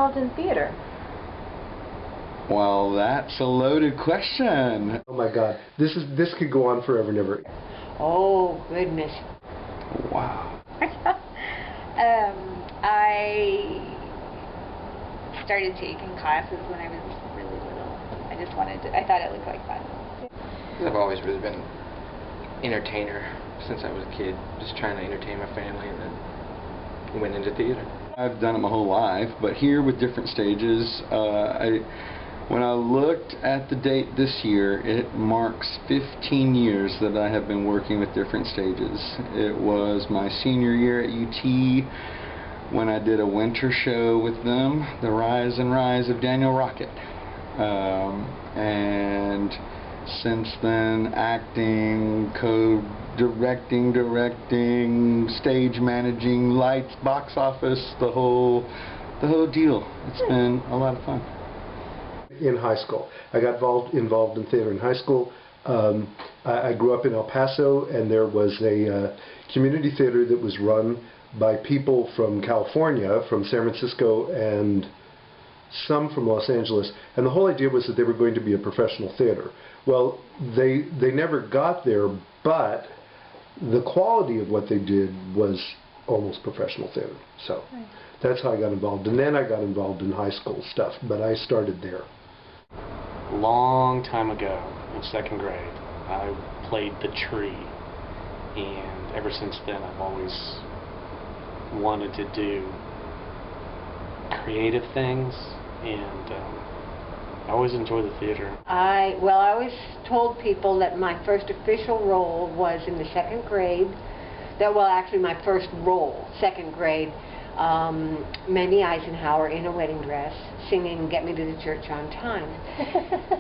involved in theater? Well, that's a loaded question. Oh my God, this could go on forever and ever. Oh goodness. Wow. I started taking classes when I was really little. I thought it looked like fun. I've always really been an entertainer since I was a kid, just trying to entertain my family, and then went into theater. I've done it my whole life, but here with different stages, when I looked at the date this year, it marks 15 years that I have been working with different stages. It was my senior year at UT when I did a winter show with them, The Rise and Rise of Daniel Rocket. And since then, acting, directing, stage managing, lights, box office, the whole deal. It's been a lot of fun. In high school, I got involved in theater in high school. I grew up in El Paso, and there was a community theater that was run by people from California, from San Francisco, and some from Los Angeles, and the whole idea was that they were going to be a professional theater. Well, they never got there, but the quality of what they did was almost professional theater. So that's how I got involved. And then I got involved in high school stuff, but I started there. Long time ago, in second grade, I played the tree, and ever since then I've always wanted to do creative things, and I always enjoy the theater. I always told people that my first official role was in the second grade. Actually my first role, second grade, Mamie Eisenhower in a wedding dress, singing "Get Me to the Church on Time."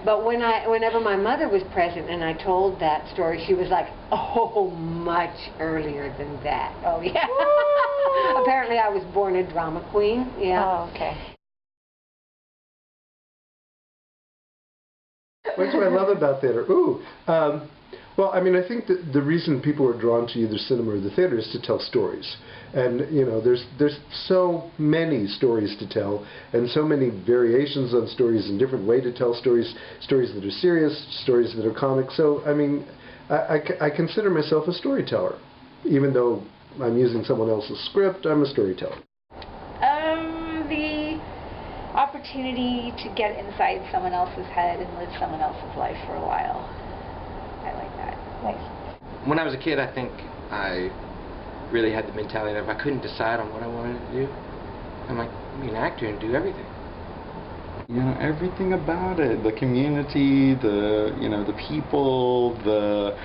But whenever my mother was present and I told that story, she was like, "Oh, much earlier than that." Oh yeah. Apparently I was born a drama queen. Yeah. Oh, okay. That's what I love about theater. Well, I mean, I think that the reason people are drawn to either cinema or the theater is to tell stories. And, you know, there's so many stories to tell, and so many variations on stories and different way to tell stories, stories that are serious, stories that are comic. So, I mean, I consider myself a storyteller. Even though I'm using someone else's script, I'm a storyteller. The opportunity to get inside someone else's head and live someone else's life for a while. I like that. Nice. When I was a kid, I think I really had the mentality that if I couldn't decide on what I wanted to do, I'm like, be an actor and do everything. You know, everything about it, the community, the people, the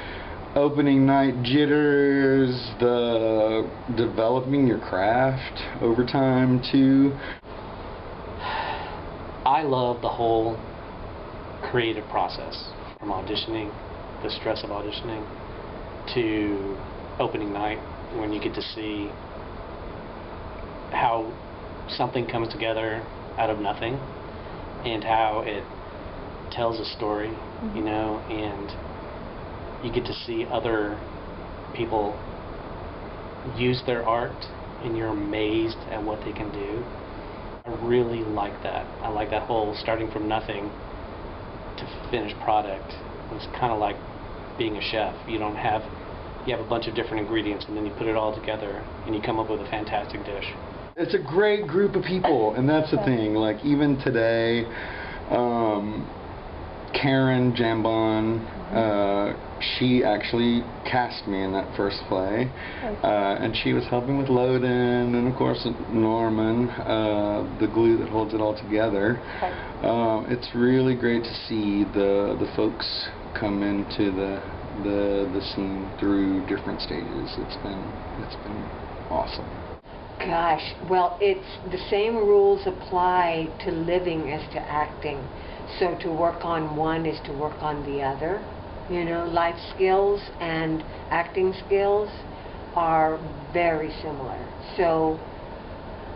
opening night jitters, the developing your craft over time too. I love the whole creative process, from auditioning, the stress of auditioning, to opening night, when you get to see how something comes together out of nothing and how it tells a story, you know, and you get to see other people use their art and you're amazed at what they can do. I really like that. I like that whole starting from nothing to finished product. It's kind of like being a chef. You have a bunch of different ingredients and then you put it all together and you come up with a fantastic dish. It's a great group of people, and that's the thing. Like, even today, Karen Jambon, she actually cast me in that first play, and she was helping with Loden, and of course Norman, the glue that holds it all together. It's really great to see the folks come into the scene through different stages. It's been awesome. Gosh, well, it's the same rules apply to living as to acting. So to work on one is to work on the other. You know, life skills and acting skills are very similar. So,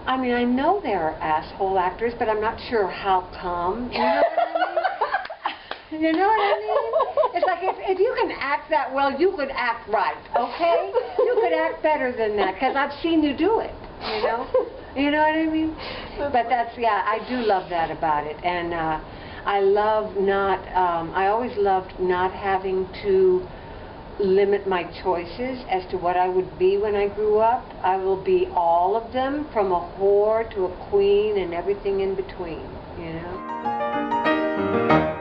I mean, I know there are asshole actors, but I'm not sure how come. You know what I mean? You know what I mean? It's like if you can act that well, you could act right, okay? You could act better than that, because I've seen you do it, you know? You know what I mean? But that's, yeah, I do love that about it. And I love not, I always loved not having to limit my choices as to what I would be when I grew up. I will be all of them, from a whore to a queen and everything in between, you know?